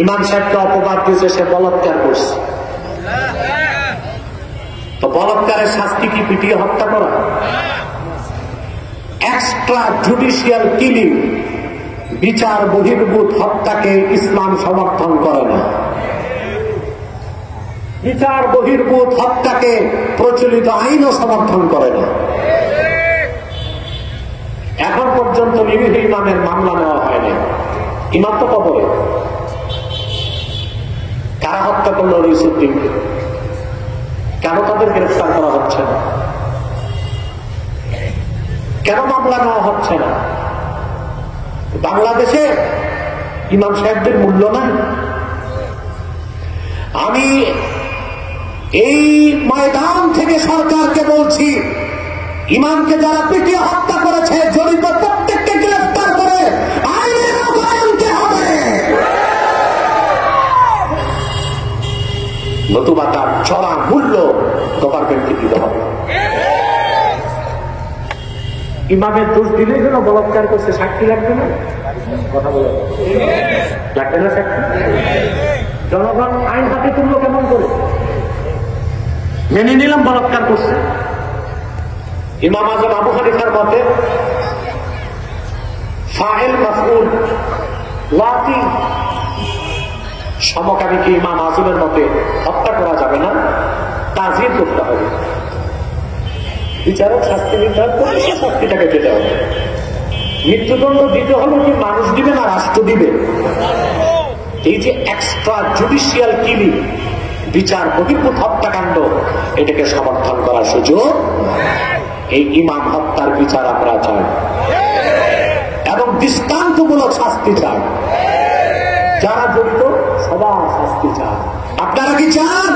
ইমাম সাহেবকে অপবাদ দিয়েছে সে বলাৎকার করছে। তো বলাৎকারের শাস্তি কি পিটিয়ে হত্যা করা? এক্সট্রা জুডিশিয়াল কিলিং, বিচার বহির্ভূত হত্যাকে ইসলাম সমর্থন করে না। বিচার বহির্ভূত হত্যাকে প্রচলিত আইনও সমর্থন করে না। এখন পর্যন্ত নিরীহ ইমামের মামলা নেওয়া হয়নি। ইমাম তো কবরে। কারা হত্যা করলো রইসুদ্দিনকে? কেন তাদের গ্রেফতার করা হচ্ছে না? কেন মামলা নেওয়া হচ্ছে না? বাংলাদেশে ইমাম সাহেবদের মূল্য নাই। আমি এই ময়দান থেকে সরকারকে বলছি, ইমামকে যারা পিটিয়ে হত্যা করেছে জড়িত প্রত্যেককে গ্রেফতার করে আইনের আওতায় আনতে হবে, নতুবা তার চড়া মূল্য গভর্নমেন্টকে দিতে হবে। ইমামের দোষ দিলেই যেন বলাৎকার করছে সাক্ষী লাগবে না? কথা বলে লাগবে না সাক্ষী? জনগণ আইন হাতে তুললো কেমন করে? মেনে নিলাম বলাৎকার করছে। ইমাম আজম আবু হানিফার মতে ফাইল মাফউল লাতি, সমকামীকে ইমাম আজমের মতে হত্যা করা যাবে না, তাজির করতে হবে। বিচারক শাস্তি নির্ধারণ করলে সে শাস্তিটাকে পেতে হবে। মৃত্যুদণ্ড দিতে হলে কি মানুষ দিবে না রাষ্ট্র দিবে? এই যে এক্সট্রা জুডিশিয়াল কিলিং, বিচার বহির্ভূত হত্যাকাণ্ড, এটাকে সমর্থন করার সুযোগ। এই ইমাম হত্যার বিচার আমরা চাই এবং দৃষ্টান্তমূলক শাস্তি চাই। যারা জড়িত সবার শাস্তি চাই। আপনারা কি চান?